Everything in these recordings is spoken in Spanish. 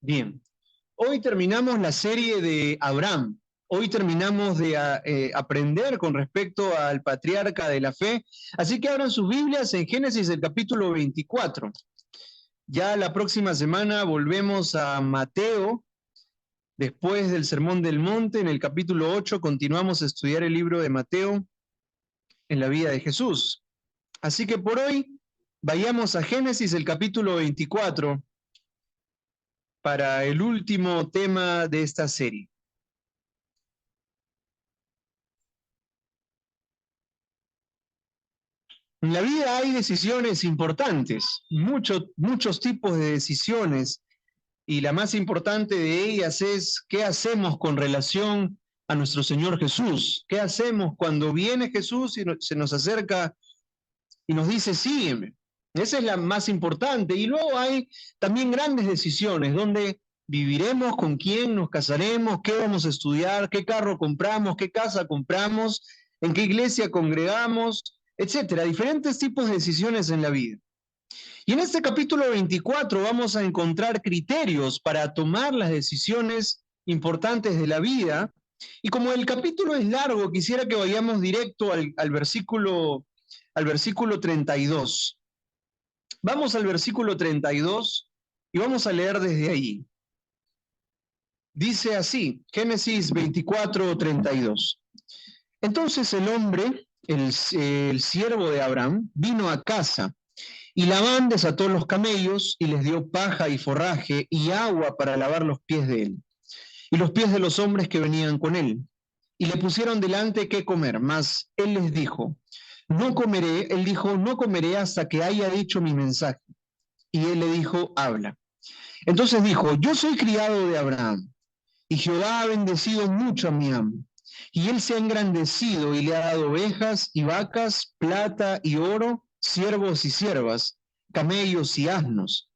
Bien, hoy terminamos la serie de Abraham. Hoy terminamos de aprender con respecto al patriarca de la fe. Así que abran sus Biblias en Génesis el capítulo 24. Ya la próxima semana volvemos a Mateo. Después del Sermón del Monte, en el capítulo 8, continuamos a estudiar el libro de Mateo en la vida de Jesús. Así que por hoy vayamos a Génesis el capítulo 24 para el último tema de esta serie. En la vida hay decisiones importantes, muchos tipos de decisiones, y la más importante de ellas es qué hacemos con relación a nuestro Señor Jesús. ¿Qué hacemos cuando viene Jesús y se nos acerca y nos dice, sígueme? Esa es la más importante. Y luego hay también grandes decisiones, donde viviremos, con quién nos casaremos, qué vamos a estudiar, qué carro compramos, qué casa compramos, en qué iglesia congregamos, etcétera. Diferentes tipos de decisiones en la vida. Y en este capítulo 24 vamos a encontrar criterios para tomar las decisiones importantes de la vida. Y como el capítulo es largo, quisiera que vayamos directo al versículo 32. Vamos al versículo 32 y vamos a leer desde ahí. Dice así, Génesis 24, 32. Entonces el hombre, el siervo de Abraham, vino a casa, y Labán desató los camellos y les dio paja y forraje y agua para lavar los pies de él, y los pies de los hombres que venían con él. Y le pusieron delante qué comer, mas él les dijo, no comeré, él dijo, no comeré hasta que haya dicho mi mensaje. Y él le dijo, habla. Entonces dijo, yo soy criado de Abraham, y Jehová ha bendecido mucho a mi amo. Y él se ha engrandecido y le ha dado ovejas y vacas, plata y oro, siervos y siervas, camellos y asnos.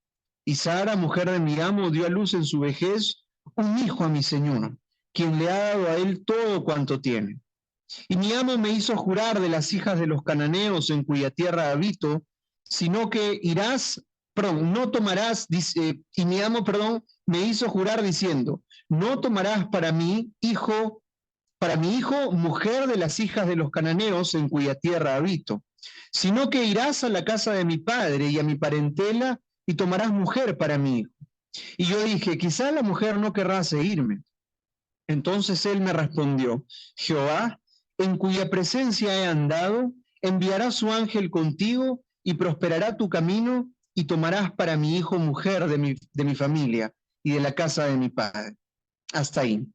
Y Sara, mujer de mi amo, dio a luz en su vejez un hijo a mi señor, quien le ha dado a él todo cuanto tiene. Y mi amo me hizo jurar de las hijas de los cananeos en cuya tierra habito, sino que no tomarás, y mi amo, me hizo jurar diciendo, no tomarás para mi hijo, mujer de las hijas de los cananeos en cuya tierra habito, sino que irás a la casa de mi padre y a mi parentela y tomarás mujer para mi hijo. Y yo dije, quizá la mujer no querrá seguirme. Entonces él me respondió, Jehová, en cuya presencia he andado, enviará su ángel contigo y prosperará tu camino y tomarás para mi hijo mujer de mi familia y de la casa de mi padre. Hasta ahí.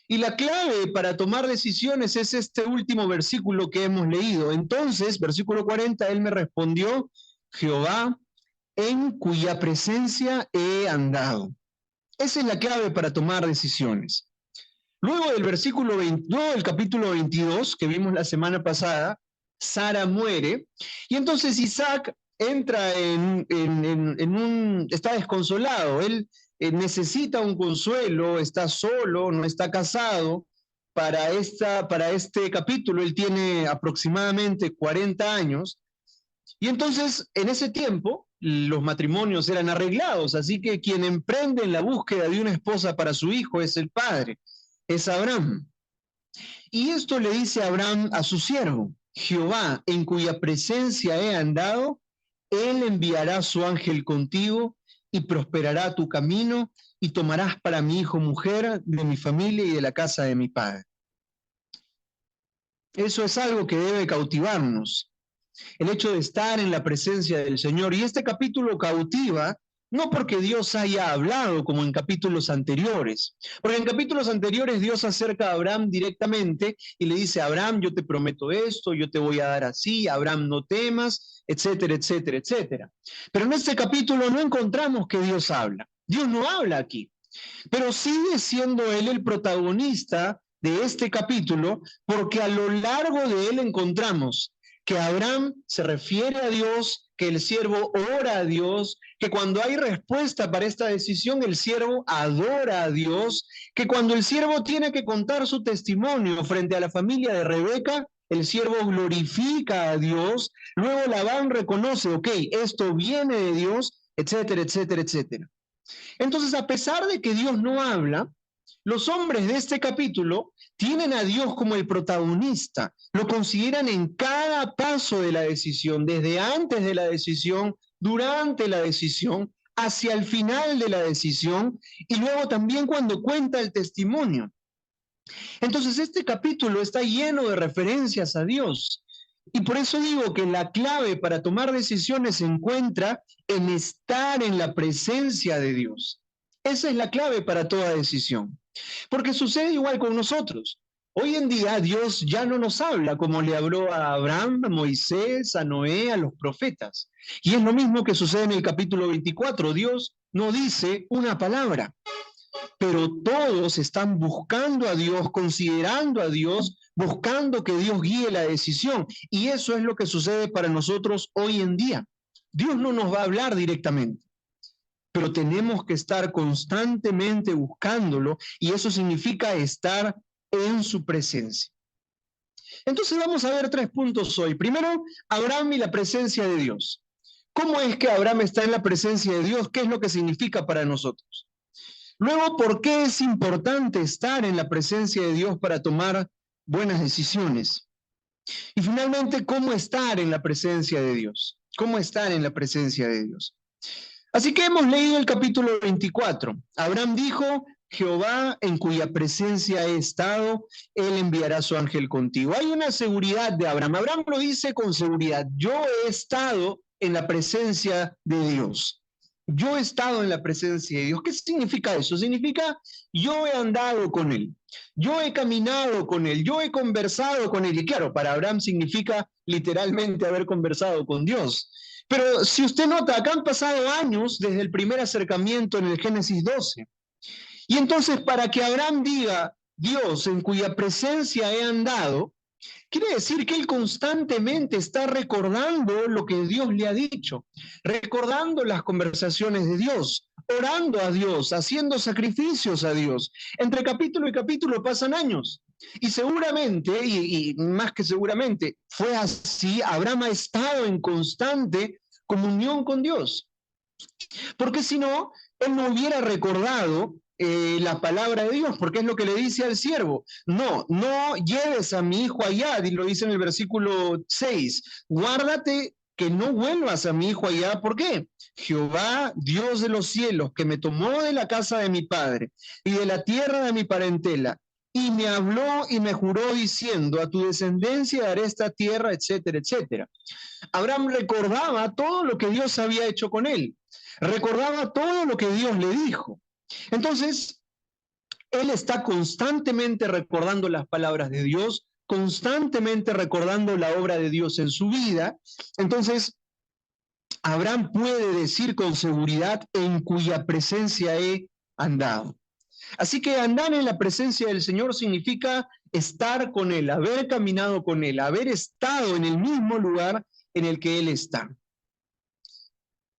Y la clave para tomar decisiones es este último versículo que hemos leído. Entonces, versículo 40, él me respondió, Jehová, en cuya presencia he andado. Esa es la clave para tomar decisiones. Luego del capítulo 22, que vimos la semana pasada, Sara muere, y entonces Isaac entra está desconsolado, él necesita un consuelo, está solo, no está casado. Para este capítulo él tiene aproximadamente 40 años, y entonces en ese tiempo los matrimonios eran arreglados, así que quien emprende en la búsqueda de una esposa para su hijo es el padre, es Abraham. Y esto le dice Abraham a su siervo, Jehová, en cuya presencia he andado, él enviará su ángel contigo y prosperará tu camino y tomarás para mi hijo mujer de mi familia y de la casa de mi padre. Eso es algo que debe cautivarnos, el hecho de estar en la presencia del Señor. Y este capítulo cautiva no porque Dios haya hablado como en capítulos anteriores, porque en capítulos anteriores Dios acerca a Abraham directamente y le dice, Abraham, yo te prometo esto, yo te voy a dar así, Abraham, no temas, etcétera, etcétera, etcétera. Pero en este capítulo no encontramos que Dios habla. Dios no habla aquí, pero sigue siendo Él el protagonista de este capítulo, porque a lo largo de él encontramos que Abraham se refiere a Dios, que el siervo ora a Dios, que cuando hay respuesta para esta decisión, el siervo adora a Dios, que cuando el siervo tiene que contar su testimonio frente a la familia de Rebeca, el siervo glorifica a Dios, luego Labán reconoce, ok, esto viene de Dios, etcétera, etcétera, etcétera. Entonces, a pesar de que Dios no habla, los hombres de este capítulo tienen a Dios como el protagonista, lo consideran en cada paso de la decisión, desde antes de la decisión, durante la decisión, hacia el final de la decisión y luego también cuando cuenta el testimonio. Entonces este capítulo está lleno de referencias a Dios. Y por eso digo que la clave para tomar decisiones se encuentra en estar en la presencia de Dios. Esa es la clave para toda decisión. Porque sucede igual con nosotros. Hoy en día Dios ya no nos habla como le habló a Abraham, a Moisés, a Noé, a los profetas. Y es lo mismo que sucede en el capítulo 24. Dios no dice una palabra, pero todos están buscando a Dios, considerando a Dios, buscando que Dios guíe la decisión. Y eso es lo que sucede para nosotros hoy en día. Dios no nos va a hablar directamente, pero tenemos que estar constantemente buscándolo y eso significa estar en su presencia. Entonces vamos a ver 3 puntos hoy. Primero, Abraham y la presencia de Dios. ¿Cómo es que Abraham está en la presencia de Dios? ¿Qué es lo que significa para nosotros? Luego, ¿por qué es importante estar en la presencia de Dios para tomar buenas decisiones? Y finalmente, ¿cómo estar en la presencia de Dios? ¿Cómo estar en la presencia de Dios? Así que hemos leído el capítulo 24. Abraham dijo, Jehová en cuya presencia he estado, él enviará su ángel contigo. Hay una seguridad de Abraham. Abraham lo dice con seguridad. Yo he estado en la presencia de Dios. Yo he estado en la presencia de Dios. ¿Qué significa eso? Significa yo he andado con él, yo he caminado con él, yo he conversado con él. Y claro, para Abraham significa literalmente haber conversado con Dios. Pero si usted nota, acá han pasado años desde el primer acercamiento en el Génesis 12. Y entonces para que Abraham diga, Dios en cuya presencia he andado, quiere decir que él constantemente está recordando lo que Dios le ha dicho, recordando las conversaciones de Dios, orando a Dios, haciendo sacrificios a Dios. Entre capítulo y capítulo pasan años. Y seguramente, y más que seguramente, fue así, Abraham ha estado en constante comunión con Dios. Porque si no, él no hubiera recordado la palabra de Dios, porque es lo que le dice al siervo. No, no lleves a mi hijo allá, y lo dice en el versículo 6. Guárdate que no vuelvas a mi hijo allá. ¿Por qué? Jehová, Dios de los cielos, que me tomó de la casa de mi padre y de la tierra de mi parentela, y me habló y me juró diciendo, a tu descendencia daré esta tierra, etcétera, etcétera. Abraham recordaba todo lo que Dios había hecho con él, recordaba todo lo que Dios le dijo. Entonces, él está constantemente recordando las palabras de Dios, constantemente recordando la obra de Dios en su vida. Entonces, Abraham puede decir con seguridad, en cuya presencia he andado. Así que andar en la presencia del Señor significa estar con Él, haber caminado con Él, haber estado en el mismo lugar en el que Él está.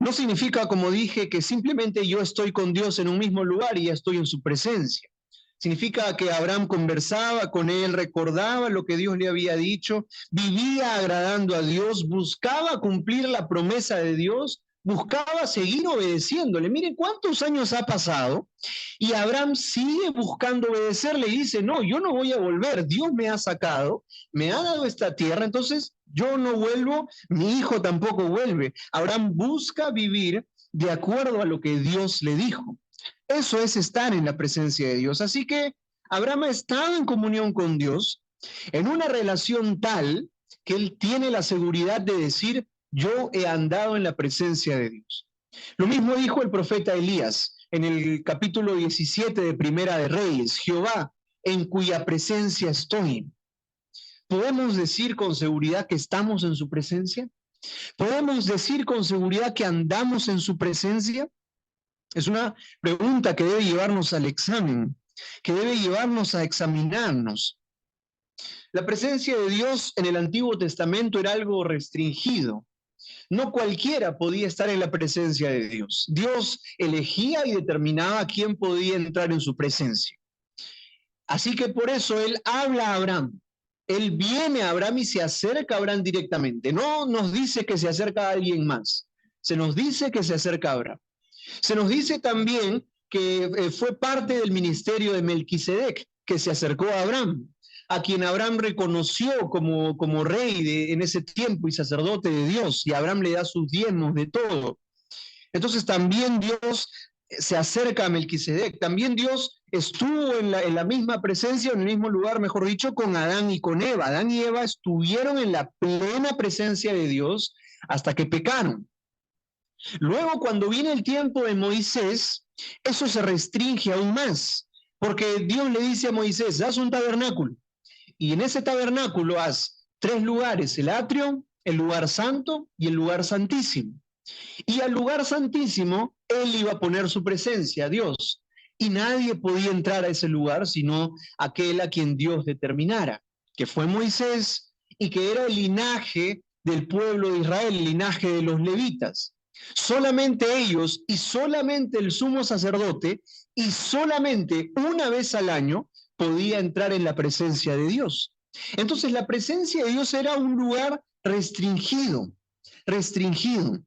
No significa, como dije, que simplemente yo estoy con Dios en un mismo lugar y ya estoy en su presencia. Significa que Abraham conversaba con él, recordaba lo que Dios le había dicho, vivía agradando a Dios, buscaba cumplir la promesa de Dios, buscaba seguir obedeciéndole. Miren cuántos años ha pasado y Abraham sigue buscando obedecerle y dice, no, yo no voy a volver, Dios me ha sacado, me ha dado esta tierra, entonces yo no vuelvo, mi hijo tampoco vuelve. Abraham busca vivir de acuerdo a lo que Dios le dijo. Eso es estar en la presencia de Dios. Así que Abraham ha estado en comunión con Dios, en una relación tal que él tiene la seguridad de decir, yo he andado en la presencia de Dios. Lo mismo dijo el profeta Elías en el capítulo 17 de Primera de Reyes, Jehová, en cuya presencia estoy. ¿Podemos decir con seguridad que estamos en su presencia? ¿Podemos decir con seguridad que andamos en su presencia? Es una pregunta que debe llevarnos al examen, que debe llevarnos a examinarnos. La presencia de Dios en el Antiguo Testamento era algo restringido. No cualquiera podía estar en la presencia de Dios. Dios elegía y determinaba quién podía entrar en su presencia. Así que por eso Él habla a Abraham. Él viene a Abraham y se acerca a Abraham directamente. No nos dice que se acerca a alguien más. Se nos dice que se acerca a Abraham. Se nos dice también que fue parte del ministerio de Melquisedec, que se acercó a Abraham, a quien Abraham reconoció como rey en ese tiempo y sacerdote de Dios, y Abraham le da sus diezmos de todo. Entonces también Dios se acerca a Melquisedec, también Dios estuvo en la misma presencia, en el mismo lugar, mejor dicho, con Adán y con Eva. Adán y Eva estuvieron en la plena presencia de Dios hasta que pecaron. Luego, cuando viene el tiempo de Moisés, eso se restringe aún más, porque Dios le dice a Moisés, haz un tabernáculo, y en ese tabernáculo haz 3 lugares, el atrio, el lugar santo y el lugar santísimo. Y al lugar santísimo, él iba a poner su presencia, Dios, y nadie podía entrar a ese lugar sino aquel a quien Dios determinara, que fue Moisés y que era el linaje del pueblo de Israel, el linaje de los levitas. Solamente ellos y solamente el sumo sacerdote y solamente una vez al año podía entrar en la presencia de Dios. Entonces la presencia de Dios era un lugar restringido, restringido.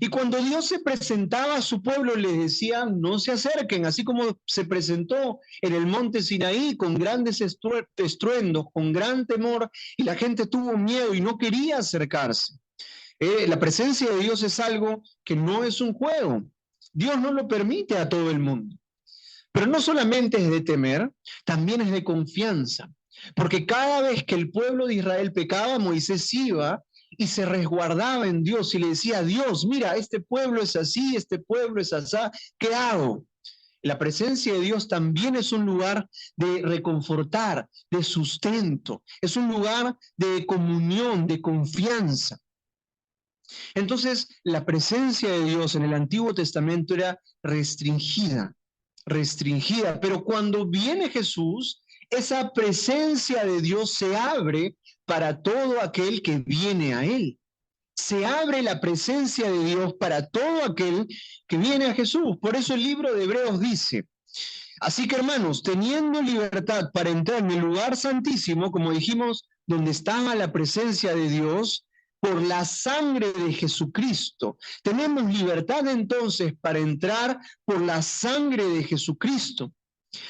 Y cuando Dios se presentaba a su pueblo, les decía, no se acerquen, así como se presentó en el monte Sinaí con grandes estruendos, con gran temor, y la gente tuvo miedo y no quería acercarse. La presencia de Dios es algo que no es un juego. Dios no lo permite a todo el mundo. Pero no solamente es de temer, también es de confianza. Porque cada vez que el pueblo de Israel pecaba, Moisés iba y se resguardaba en Dios y le decía a Dios, mira, este pueblo es así, este pueblo es asá, ¿qué hago? La presencia de Dios también es un lugar de reconfortar, de sustento, es un lugar de comunión, de confianza. Entonces, la presencia de Dios en el Antiguo Testamento era restringida, restringida, pero cuando viene Jesús, esa presencia de Dios se abre para todo aquel que viene a Él. Se abre la presencia de Dios para todo aquel que viene a Jesús. Por eso el libro de Hebreos dice, así que hermanos, teniendo libertad para entrar en el lugar santísimo, como dijimos, donde estaba la presencia de Dios, por la sangre de Jesucristo. Tenemos libertad entonces para entrar por la sangre de Jesucristo.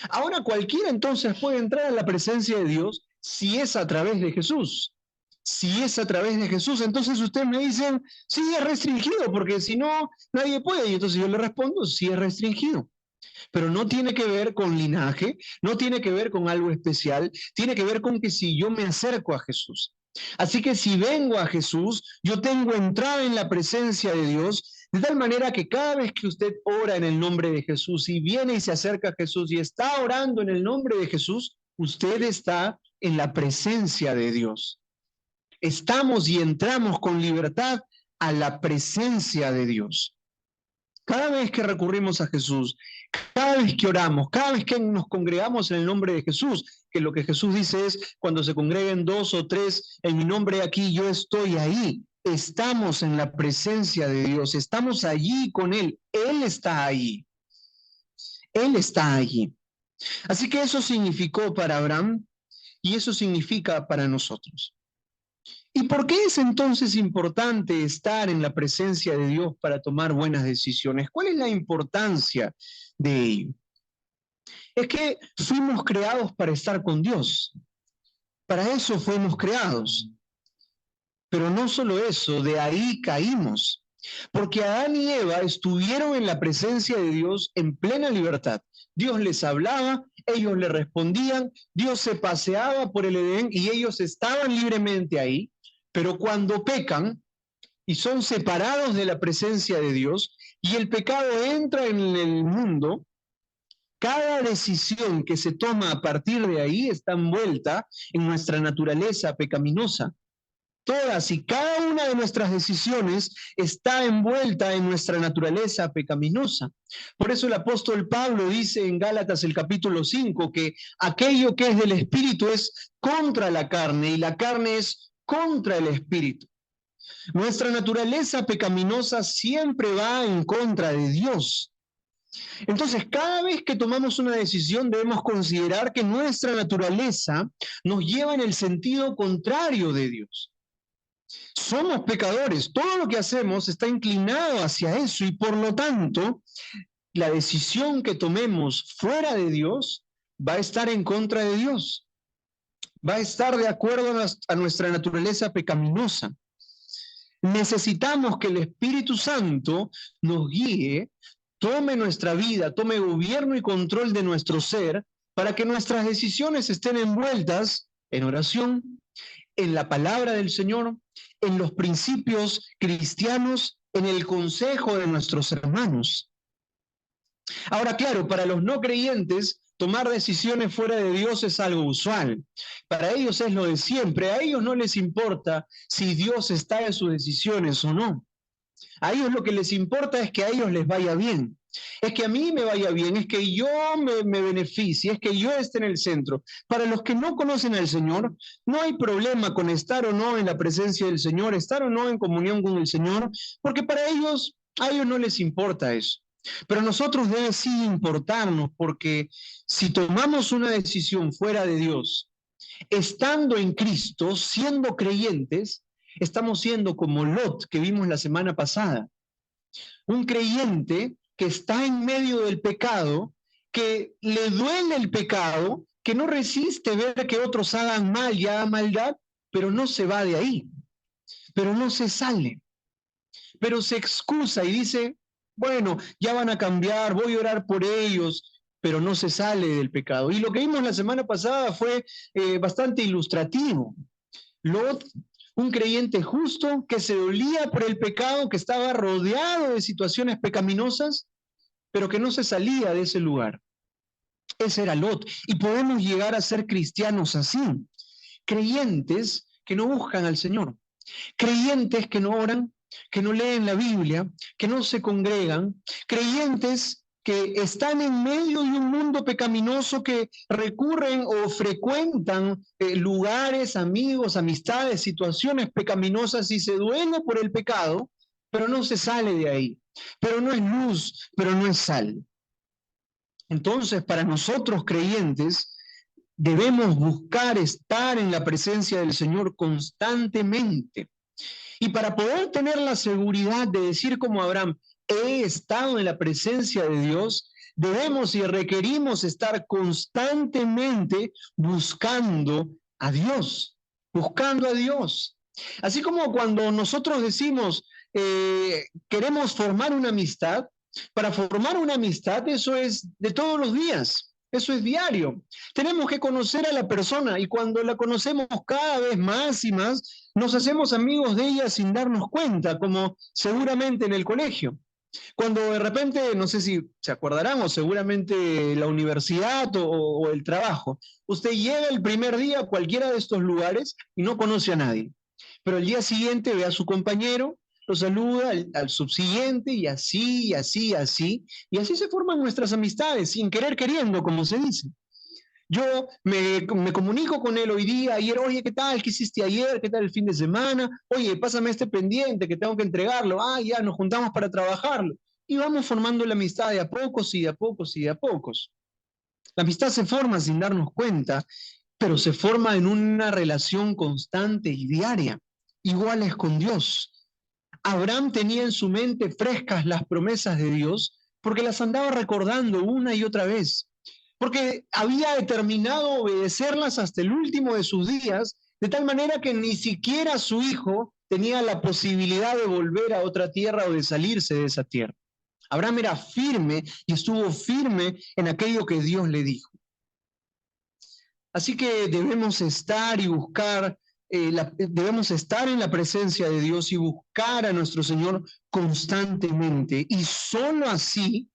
Ahora cualquiera entonces puede entrar a la presencia de Dios si es a través de Jesús. Si es a través de Jesús, entonces ustedes me dicen, sí, es restringido, porque si no, nadie puede. Y entonces yo le respondo, sí es restringido. Pero no tiene que ver con linaje, no tiene que ver con algo especial, tiene que ver con que si yo me acerco a Jesús. Así que si vengo a Jesús, yo tengo entrada en la presencia de Dios, de tal manera que cada vez que usted ora en el nombre de Jesús y viene y se acerca a Jesús y está orando en el nombre de Jesús, usted está en la presencia de Dios. Estamos y entramos con libertad a la presencia de Dios. Cada vez que recurrimos a Jesús, cada vez que oramos, cada vez que nos congregamos en el nombre de Jesús, que lo que Jesús dice es, cuando se congreguen 2 o 3 en mi nombre aquí, yo estoy ahí. Estamos en la presencia de Dios, estamos allí con Él. Él está ahí. Él está allí. Así que eso significó para Abraham y eso significa para nosotros. ¿Y por qué es entonces importante estar en la presencia de Dios para tomar buenas decisiones? ¿Cuál es la importancia de ello? Es que fuimos creados para estar con Dios. Para eso fuimos creados. Pero no solo eso, de ahí caímos. Porque Adán y Eva estuvieron en la presencia de Dios en plena libertad. Dios les hablaba, ellos le respondían, Dios se paseaba por el Edén y ellos estaban libremente ahí. Pero cuando pecan y son separados de la presencia de Dios y el pecado entra en el mundo, cada decisión que se toma a partir de ahí está envuelta en nuestra naturaleza pecaminosa. Todas y cada una de nuestras decisiones está envuelta en nuestra naturaleza pecaminosa. Por eso el apóstol Pablo dice en Gálatas el capítulo 5 que aquello que es del espíritu es contra la carne y la carne es contra el espíritu. Nuestra naturaleza pecaminosa siempre va en contra de Dios. Entonces, cada vez que tomamos una decisión debemos considerar que nuestra naturaleza nos lleva en el sentido contrario de Dios. Somos pecadores, todo lo que hacemos está inclinado hacia eso y por lo tanto, la decisión que tomemos fuera de Dios va a estar en contra de Dios, va a estar de acuerdo a nuestra naturaleza pecaminosa. Necesitamos que el Espíritu Santo nos guíe, tome nuestra vida, tome gobierno y control de nuestro ser, para que nuestras decisiones estén envueltas en oración, en la palabra del Señor, en los principios cristianos, en el consejo de nuestros hermanos. Ahora, claro, para los no creyentes, tomar decisiones fuera de Dios es algo usual. Para ellos es lo de siempre. A ellos no les importa si Dios está en sus decisiones o no. A ellos lo que les importa es que a ellos les vaya bien. Es que a mí me vaya bien, es que yo me beneficie, es que yo esté en el centro. Para los que no conocen al Señor, no hay problema con estar o no en la presencia del Señor, estar o no en comunión con el Señor, porque para ellos, a ellos no les importa eso. Pero a nosotros debe sí importarnos, porque si tomamos una decisión fuera de Dios, estando en Cristo, siendo creyentes, estamos siendo como Lot, que vimos la semana pasada. Un creyente que está en medio del pecado, que le duele el pecado, que no resiste ver que otros hagan mal y hagan maldad, pero no se va de ahí, pero no se sale, pero se excusa y dice, bueno, ya van a cambiar, voy a orar por ellos, pero no se sale del pecado. Y lo que vimos la semana pasada fue bastante ilustrativo. Lot, un creyente justo que se dolía por el pecado, que estaba rodeado de situaciones pecaminosas, pero que no se salía de ese lugar. Ese era Lot. Y podemos llegar a ser cristianos así, creyentes que no buscan al Señor, creyentes que no oran, que no leen la Biblia, que no se congregan, creyentes que están en medio de un mundo pecaminoso, que recurren o frecuentan lugares, amigos, amistades, situaciones pecaminosas y se duele por el pecado, pero no se sale de ahí. Pero no es luz, pero no es sal. Entonces, para nosotros creyentes, debemos buscar estar en la presencia del Señor constantemente. Y para poder tener la seguridad de decir como Abraham, he estado en la presencia de Dios, debemos y requerimos estar constantemente buscando a Dios, buscando a Dios. Así como cuando nosotros decimos, queremos formar una amistad, para formar una amistad eso es de todos los días, eso es diario. Tenemos que conocer a la persona y cuando la conocemos cada vez más y más, nos hacemos amigos de ella sin darnos cuenta, como seguramente en el colegio. Cuando de repente, no sé si se acordarán, o seguramente la universidad o el trabajo, usted llega el primer día a cualquiera de estos lugares y no conoce a nadie. Pero el día siguiente ve a su compañero, lo saluda al subsiguiente y así, y así, y así. Y así se forman nuestras amistades, sin querer queriendo, como se dice. Yo me comunico con él hoy día, ayer, oye, ¿qué tal? ¿Qué hiciste ayer? ¿Qué tal el fin de semana? Oye, pásame este pendiente que tengo que entregarlo. Ah, ya, nos juntamos para trabajarlo. Y vamos formando la amistad de a pocos y de a pocos y de a pocos. La amistad se forma sin darnos cuenta, pero se forma en una relación constante y diaria. Igual es con Dios. Abraham tenía en su mente frescas las promesas de Dios porque las andaba recordando una y otra vez, porque había determinado obedecerlas hasta el último de sus días, de tal manera que ni siquiera su hijo tenía la posibilidad de volver a otra tierra o de salirse de esa tierra. Abraham era firme y estuvo firme en aquello que Dios le dijo. Así que debemos estar y buscar, debemos estar en la presencia de Dios y buscar a nuestro Señor constantemente. Y solo así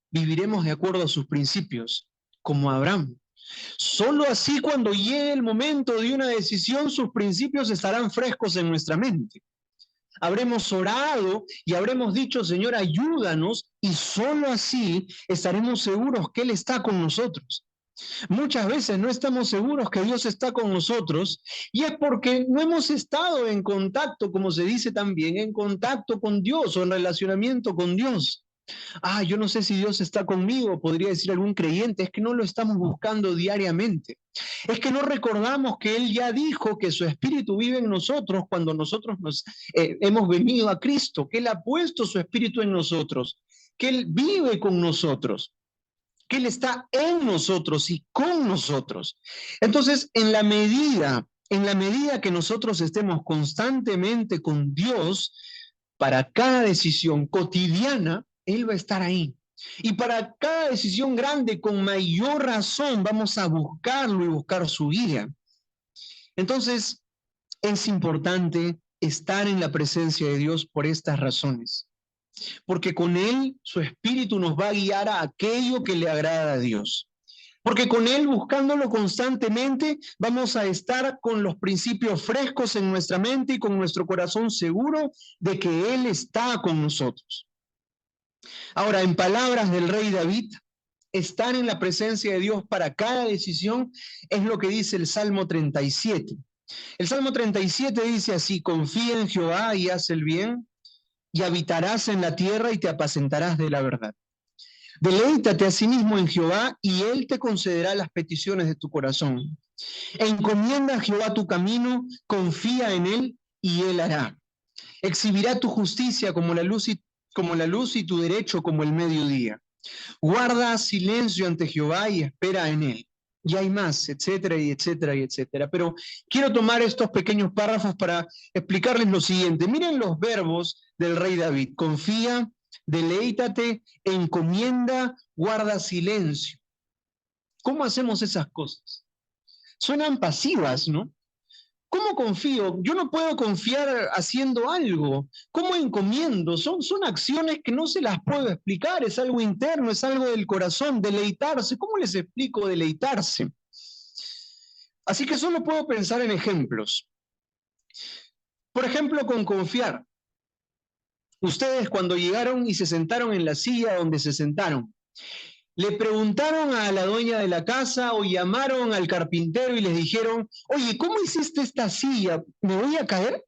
viviremos de acuerdo a sus principios, como Abraham. Solo así cuando llegue el momento de una decisión, sus principios estarán frescos en nuestra mente. Habremos orado y habremos dicho, Señor, ayúdanos, y solo así estaremos seguros que Él está con nosotros. Muchas veces no estamos seguros que Dios está con nosotros y es porque no hemos estado en contacto, como se dice también, en contacto con Dios o en relacionamiento con Dios. Yo no sé si Dios está conmigo, podría decir algún creyente, es que no lo estamos buscando diariamente. Es que no recordamos que Él ya dijo que su Espíritu vive en nosotros cuando nosotros hemos venido a Cristo, que Él ha puesto su Espíritu en nosotros, que Él vive con nosotros, que Él está en nosotros y con nosotros. Entonces, en la medida que nosotros estemos constantemente con Dios, para cada decisión cotidiana, Él va a estar ahí. Y para cada decisión grande, con mayor razón, vamos a buscarlo y buscar su guía. Entonces, es importante estar en la presencia de Dios por estas razones. Porque con Él, su Espíritu nos va a guiar a aquello que le agrada a Dios. Porque con Él, buscándolo constantemente, vamos a estar con los principios frescos en nuestra mente y con nuestro corazón seguro de que Él está con nosotros. Ahora, en palabras del rey David, estar en la presencia de Dios para cada decisión es lo que dice el Salmo 37. El Salmo 37 dice así: confía en Jehová y haz el bien, y habitarás en la tierra y te apacentarás de la verdad. Deleítate a sí mismo en Jehová y Él te concederá las peticiones de tu corazón. Encomienda a Jehová tu camino, confía en Él y Él hará. Exhibirá tu justicia como la luz y tu derecho como el mediodía. Guarda silencio ante Jehová y espera en Él. Y hay más, etcétera, y etcétera, y etcétera. Pero quiero tomar estos pequeños párrafos para explicarles lo siguiente. Miren los verbos del rey David: confía, deleítate, encomienda, guarda silencio. ¿Cómo hacemos esas cosas? Suenan pasivas, ¿no? ¿Cómo confío? Yo no puedo confiar haciendo algo. ¿Cómo encomiendo? Son acciones que no se las puedo explicar, es algo interno, es algo del corazón. Deleitarse, ¿cómo les explico deleitarse? Así que solo puedo pensar en ejemplos. Por ejemplo, con confiar. Ustedes cuando llegaron y se sentaron en la silla donde se sentaron, ¿le preguntaron a la dueña de la casa o llamaron al carpintero y les dijeron: oye, ¿cómo hiciste esta silla? ¿Me voy a caer?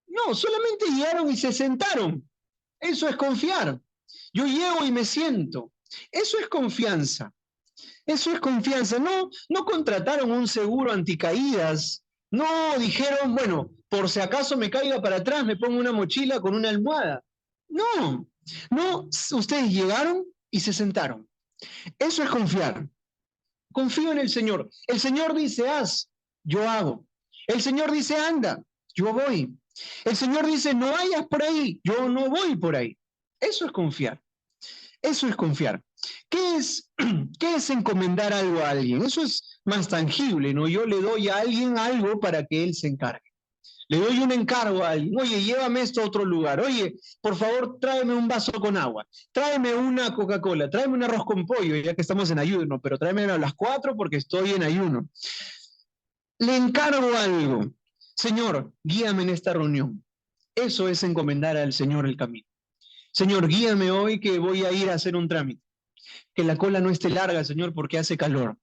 No, solamente llegaron y se sentaron. Eso es confiar. Yo llego y me siento. Eso es confianza. Eso es confianza. No contrataron un seguro anticaídas. No dijeron, bueno, por si acaso me caiga para atrás, me pongo una mochila con una almohada. No, ustedes llegaron y se sentaron. Eso es confiar. Confío en el Señor. El Señor dice, haz, yo hago. El Señor dice, anda, yo voy. El Señor dice, no vayas por ahí, yo no voy por ahí. Eso es confiar. Eso es confiar. ¿Qué es encomendar algo a alguien? Eso es más tangible, ¿no? Yo le doy a alguien algo para que él se encargue. Le doy un encargo a alguien: oye, llévame esto a otro lugar. Oye, por favor, tráeme un vaso con agua. Tráeme una Coca-Cola. Tráeme un arroz con pollo, ya que estamos en ayuno, pero tráeme a las 4 porque estoy en ayuno. Le encargo algo. Señor, guíame en esta reunión. Eso es encomendar al Señor el camino. Señor, guíame hoy que voy a ir a hacer un trámite. Que la cola no esté larga, Señor, porque hace calor.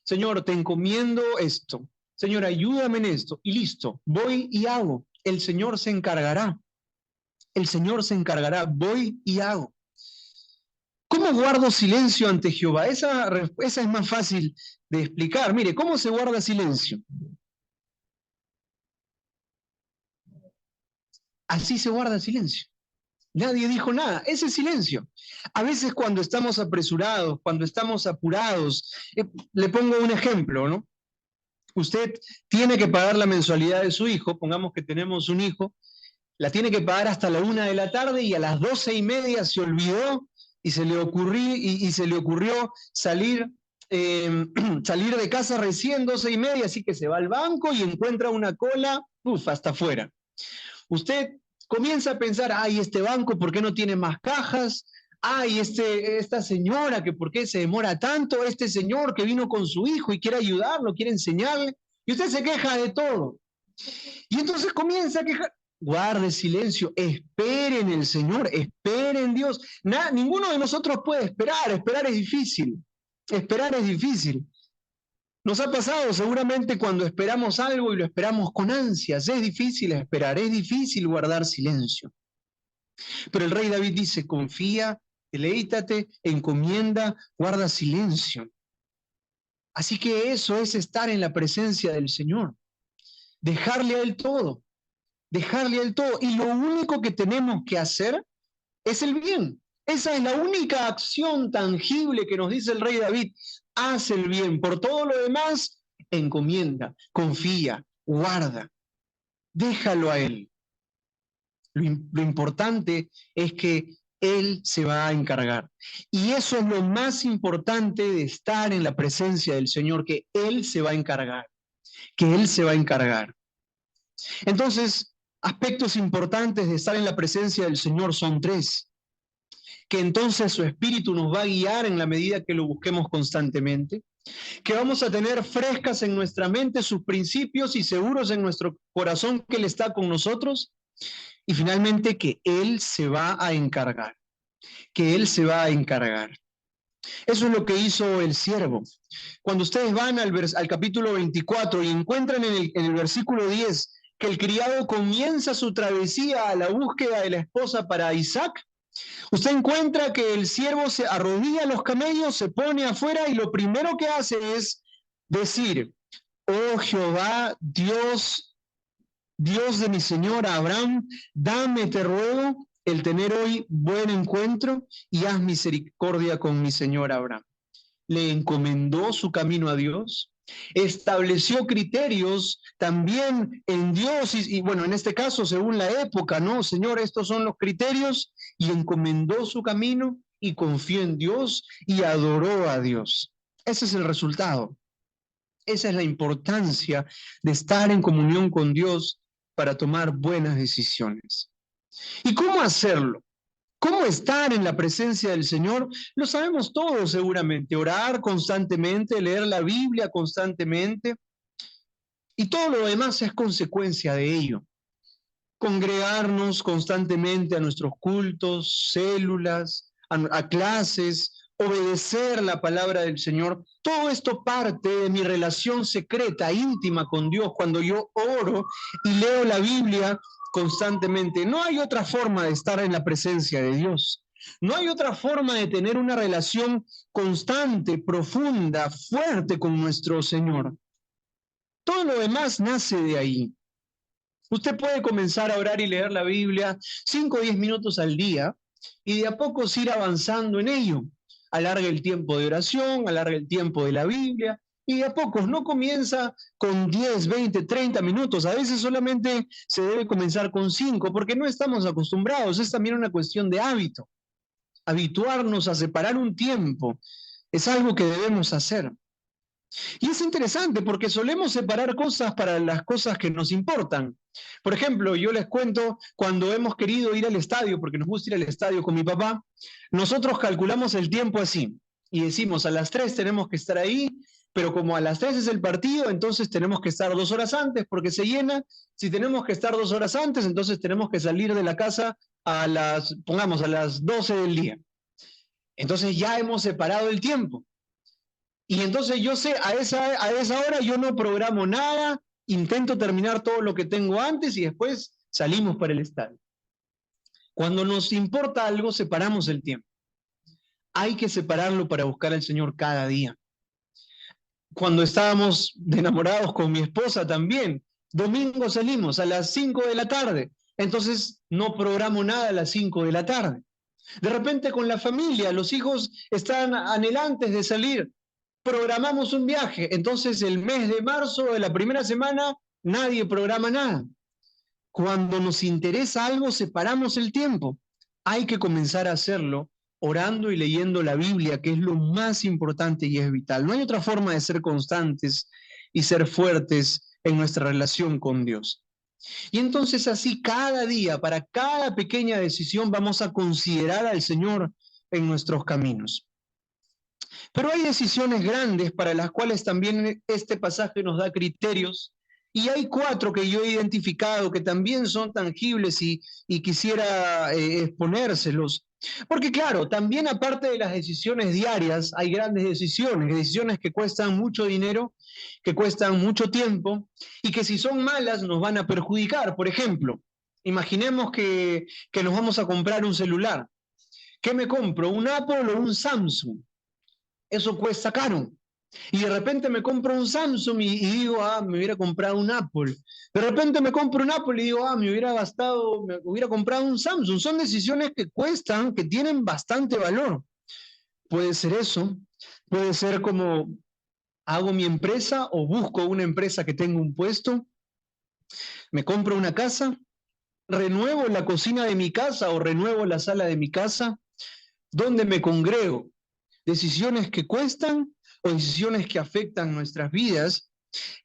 Señor, te encomiendo esto. Señor, ayúdame en esto. Y listo, voy y hago. El Señor se encargará. El Señor se encargará. Voy y hago. ¿Cómo guardo silencio ante Jehová? Esa es más fácil de explicar. Mire, ¿cómo se guarda silencio? Así se guarda silencio. Nadie dijo nada, ese silencio. A veces cuando estamos apresurados, cuando estamos apurados, le pongo un ejemplo, ¿no? Usted tiene que pagar la mensualidad de su hijo, pongamos que tenemos un hijo, la tiene que pagar hasta la 1 de la tarde y a las 12:30 se olvidó y se le ocurrió salir, salir de casa recién 12:30, así que se va al banco y encuentra una cola, hasta afuera. Usted comienza a pensar: ay, este banco, ¿por qué no tiene más cajas? Ay, esta señora, que ¿por qué se demora tanto? Este señor que vino con su hijo y quiere ayudarlo, quiere enseñarle, y usted se queja de todo. Y entonces comienza a quejar. Guarde silencio, espere en el Señor, espere en Dios. Ninguno de nosotros puede esperar es difícil. Esperar es difícil. Nos ha pasado seguramente cuando esperamos algo y lo esperamos con ansias. Es difícil esperar, es difícil guardar silencio. Pero el rey David dice, confía, deleítate, encomienda, guarda silencio. Así que eso es estar en la presencia del Señor, dejarle a Él todo, dejarle a Él todo. Y lo único que tenemos que hacer es el bien. Esa es la única acción tangible que nos dice el rey David. Haz el bien. Por todo lo demás, encomienda, confía, guarda. Déjalo a Él. Lo importante es que Él se va a encargar. Y eso es lo más importante de estar en la presencia del Señor, que Él se va a encargar. Que Él se va a encargar. Entonces, aspectos importantes de estar en la presencia del Señor son tres. Que entonces su Espíritu nos va a guiar en la medida que lo busquemos constantemente, que vamos a tener frescas en nuestra mente sus principios y seguros en nuestro corazón que Él está con nosotros, y finalmente que Él se va a encargar, que Él se va a encargar. Eso es lo que hizo el siervo. Cuando ustedes van al capítulo 24 y encuentran en el versículo 10 que el criado comienza su travesía a la búsqueda de la esposa para Isaac, usted encuentra que el siervo se arrodilla a los camellos, se pone afuera y lo primero que hace es decir, oh Jehová, Dios de mi señor Abraham, dame, te ruego, el tener hoy buen encuentro y haz misericordia con mi señor Abraham. Le encomendó su camino a Dios, estableció criterios también en Dios y bueno, en este caso según la época, ¿no? Señor, estos son los criterios, y encomendó su camino y confió en Dios y adoró a Dios. Ese es el resultado. Esa es la importancia de estar en comunión con Dios para tomar buenas decisiones. ¿Y cómo hacerlo? ¿Cómo estar en la presencia del Señor? Lo sabemos todos seguramente. Orar constantemente, leer la Biblia constantemente. Y todo lo demás es consecuencia de ello. Congregarnos constantemente a nuestros cultos, células, a clases, obedecer la palabra del Señor. Todo esto parte de mi relación secreta, íntima con Dios, cuando yo oro y leo la Biblia constantemente. No hay otra forma de estar en la presencia de Dios. No hay otra forma de tener una relación constante, profunda, fuerte con nuestro Señor. Todo lo demás nace de ahí. Usted puede comenzar a orar y leer la Biblia 5 o 10 minutos al día y de a poco ir avanzando en ello. Alargue el tiempo de oración, alargue el tiempo de la Biblia, y de a pocos, no comienza con 10, 20, 30 minutos, a veces solamente se debe comenzar con 5, porque no estamos acostumbrados, es también una cuestión de hábito. Habituarnos a separar un tiempo es algo que debemos hacer. Y es interesante porque solemos separar cosas para las cosas que nos importan. Por ejemplo, yo les cuento, cuando hemos querido ir al estadio, porque nos gusta ir al estadio con mi papá, nosotros calculamos el tiempo así y decimos a las 3 tenemos que estar ahí, pero como a las 3 es el partido, entonces tenemos que estar 2 horas antes porque se llena. Si tenemos que estar 2 horas antes, entonces tenemos que salir de la casa pongamos, a las 12 del día. Entonces ya hemos separado el tiempo. Y entonces yo sé, a esa hora yo no programo nada, intento terminar todo lo que tengo antes y después salimos para el estadio. Cuando nos importa algo, separamos el tiempo. Hay que separarlo para buscar al Señor cada día. Cuando estábamos enamorados con mi esposa también, domingo salimos a las 5 de la tarde, entonces no programo nada a las 5 de la tarde. De repente con la familia, los hijos están anhelantes de salir, programamos un viaje, entonces el mes de marzo, de la primera semana, nadie programa nada. Cuando nos interesa algo, separamos el tiempo. Hay que comenzar a hacerlo orando y leyendo la Biblia, que es lo más importante y es vital. No hay otra forma de ser constantes y ser fuertes en nuestra relación con Dios. Y entonces así cada día, para cada pequeña decisión, vamos a considerar al Señor en nuestros caminos. Pero hay decisiones grandes para las cuales también este pasaje nos da criterios, y hay 4 que yo he identificado que también son tangibles y quisiera exponérselos. Porque claro, también aparte de las decisiones diarias, hay grandes decisiones que cuestan mucho dinero, que cuestan mucho tiempo, y que si son malas nos van a perjudicar. Por ejemplo, Imaginemos que nos vamos a comprar un celular. ¿Qué me compro? ¿Un Apple o un Samsung? Eso cuesta caro. Y de repente me compro un Samsung y digo, me hubiera comprado un Apple. De repente me compro un Apple y digo, me hubiera comprado un Samsung. Son decisiones que cuestan, que tienen bastante valor. Puede ser eso, puede ser como hago mi empresa o busco una empresa que tenga un puesto, me compro una casa, renuevo la cocina de mi casa o renuevo la sala de mi casa, ¿dónde me congrego? Decisiones que cuestan o decisiones que afectan nuestras vidas.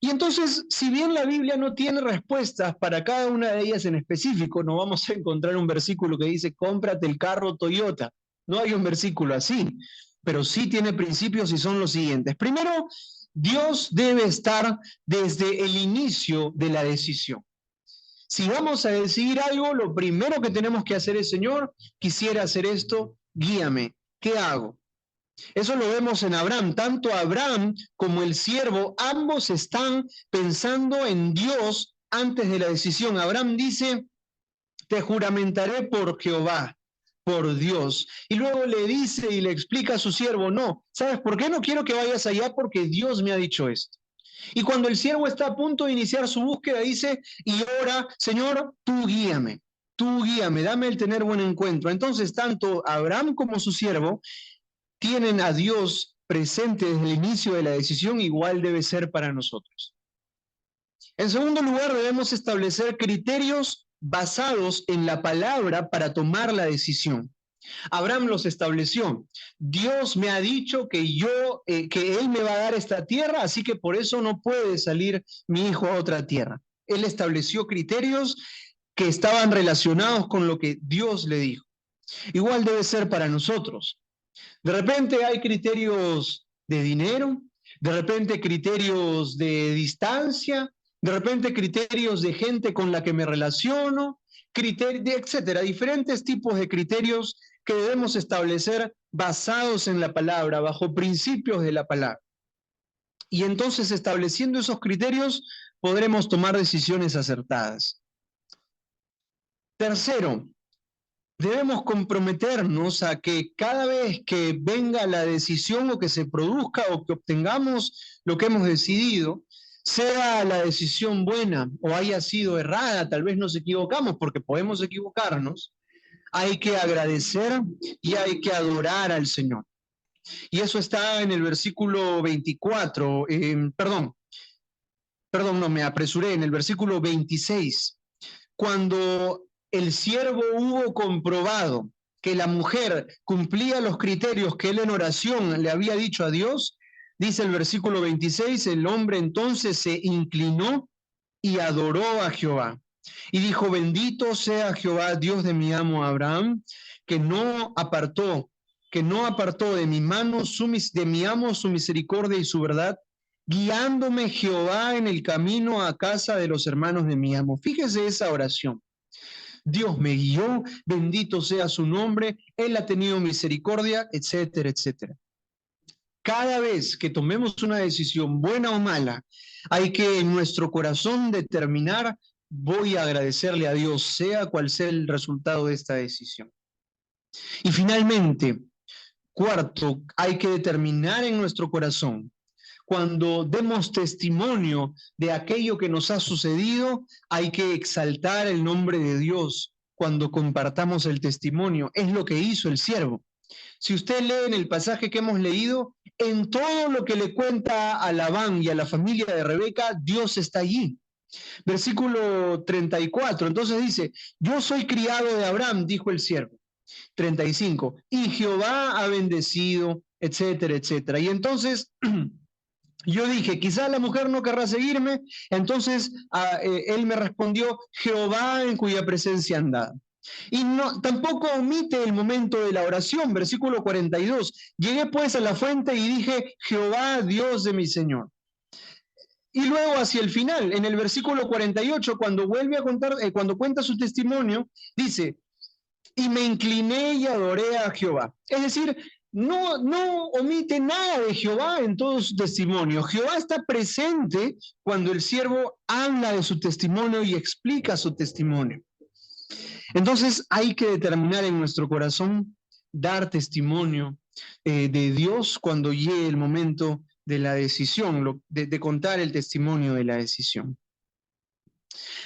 Y entonces, si bien la Biblia no tiene respuestas para cada una de ellas en específico, no vamos a encontrar un versículo que dice, cómprate el carro Toyota. No hay un versículo así, pero sí tiene principios y son los siguientes. Primero, Dios debe estar desde el inicio de la decisión. Si vamos a decidir algo, lo primero que tenemos que hacer es, Señor, quisiera hacer esto, guíame. ¿Qué hago? Eso lo vemos en Abraham. Tanto Abraham como el siervo, ambos están pensando en Dios antes de la decisión. Abraham dice, te juramentaré por Jehová, por Dios. Y luego le dice y le explica a su siervo, no, ¿sabes por qué no quiero que vayas allá? Porque Dios me ha dicho esto. Y cuando el siervo está a punto de iniciar su búsqueda, dice, y ora, Señor, tú guíame, dame el tener buen encuentro. Entonces, tanto Abraham como su siervo tienen a Dios presente desde el inicio de la decisión, igual debe ser para nosotros. En segundo lugar, debemos establecer criterios basados en la palabra para tomar la decisión. Abraham los estableció. Dios me ha dicho que Él me va a dar esta tierra, así que por eso no puede salir mi hijo a otra tierra. Él estableció criterios que estaban relacionados con lo que Dios le dijo. Igual debe ser para nosotros. De repente hay criterios de dinero, de repente criterios de distancia, de repente criterios de gente con la que me relaciono, etcétera, diferentes tipos de criterios que debemos establecer basados en la palabra, bajo principios de la palabra. Y entonces, estableciendo esos criterios, podremos tomar decisiones acertadas. Tercero, debemos comprometernos a que cada vez que venga la decisión o que se produzca o que obtengamos lo que hemos decidido, sea la decisión buena o haya sido errada, tal vez nos equivocamos porque podemos equivocarnos, hay que agradecer y hay que adorar al Señor. Y eso está en el versículo 24, no me apresuré, en el versículo 26, cuando el siervo hubo comprobado que la mujer cumplía los criterios que él en oración le había dicho a Dios, dice el versículo 26, el hombre entonces se inclinó y adoró a Jehová. Y dijo, bendito sea Jehová, Dios de mi amo Abraham, que no apartó de mi mano, de mi amo su misericordia y su verdad, guiándome Jehová en el camino a casa de los hermanos de mi amo. Fíjese esa oración. Dios me guió, bendito sea su nombre, Él ha tenido misericordia, etcétera, etcétera. Cada vez que tomemos una decisión buena o mala, hay que en nuestro corazón determinar, voy a agradecerle a Dios, sea cual sea el resultado de esta decisión. Y finalmente, cuarto, hay que determinar en nuestro corazón, cuando demos testimonio de aquello que nos ha sucedido, hay que exaltar el nombre de Dios cuando compartamos el testimonio. Es lo que hizo el siervo. Si usted lee en el pasaje que hemos leído, en todo lo que le cuenta a Labán y a la familia de Rebeca, Dios está allí. Versículo 34, entonces dice, yo soy criado de Abraham, dijo el siervo. 35, y Jehová ha bendecido, etcétera, etcétera. Y entonces yo dije, quizás la mujer no querrá seguirme, entonces él me respondió, Jehová en cuya presencia anda. Y no, tampoco omite el momento de la oración, versículo 42. Llegué pues a la fuente y dije, Jehová, Dios de mi Señor. Y luego hacia el final, en el versículo 48, cuando vuelve a contar, cuando cuenta su testimonio, dice, y me incliné y adoré a Jehová. Es decir, no omite nada de Jehová en todo su testimonio. Jehová está presente cuando el siervo habla de su testimonio y explica su testimonio. Entonces hay que determinar en nuestro corazón dar testimonio de Dios cuando llegue el momento de la decisión, de contar el testimonio de la decisión.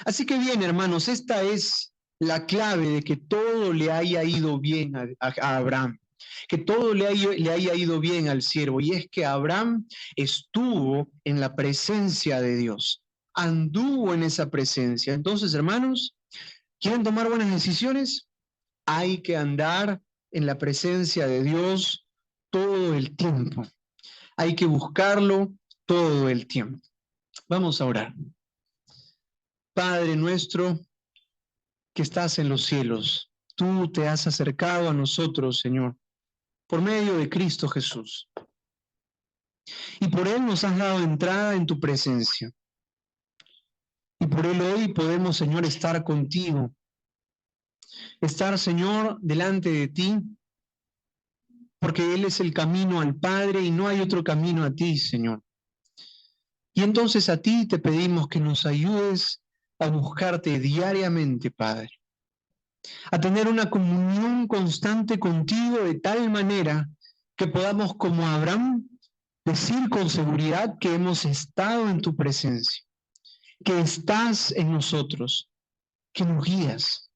Así que bien, hermanos, esta es la clave de que todo le haya ido bien a Abraham, que todo le haya ido bien al siervo, y es que Abraham estuvo en la presencia de Dios, anduvo en esa presencia. Entonces, hermanos, ¿quieren tomar buenas decisiones? Hay que andar en la presencia de Dios todo el tiempo. Hay que buscarlo todo el tiempo. Vamos a orar. Padre nuestro que estás en los cielos, tú te has acercado a nosotros, Señor, por medio de Cristo Jesús. Y por Él nos has dado entrada en tu presencia. Y por Él hoy podemos, Señor, estar contigo. Estar, Señor, delante de ti, porque Él es el camino al Padre y no hay otro camino a ti, Señor. Y entonces a ti te pedimos que nos ayudes a buscarte diariamente, Padre, a tener una comunión constante contigo de tal manera que podamos, como Abraham, decir con seguridad que hemos estado en tu presencia, que estás en nosotros, que nos guías.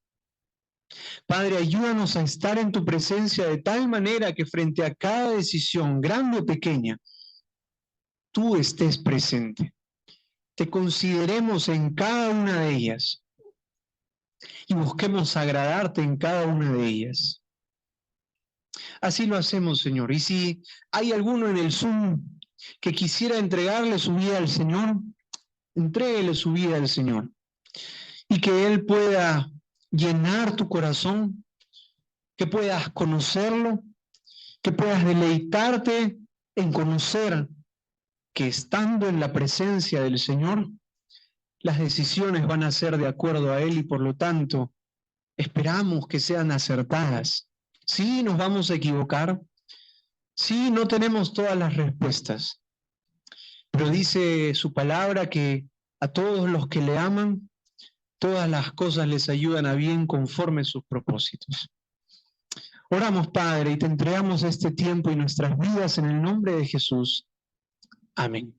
Padre, ayúdanos a estar en tu presencia de tal manera que frente a cada decisión, grande o pequeña, tú estés presente. Te consideremos en cada una de ellas y busquemos agradarte en cada una de ellas. Así lo hacemos, Señor. Y si hay alguno en el Zoom que quisiera entregarle su vida al Señor, entréguele su vida al Señor. Y que Él pueda llenar tu corazón, que puedas conocerlo, que puedas deleitarte en conocer que estando en la presencia del Señor, las decisiones van a ser de acuerdo a Él y por lo tanto esperamos que sean acertadas. Sí, nos vamos a equivocar. Sí, no tenemos todas las respuestas. Pero dice su palabra que a todos los que le aman, todas las cosas les ayudan a bien conforme sus propósitos. Oramos, Padre, y te entregamos este tiempo y nuestras vidas en el nombre de Jesús. Amén.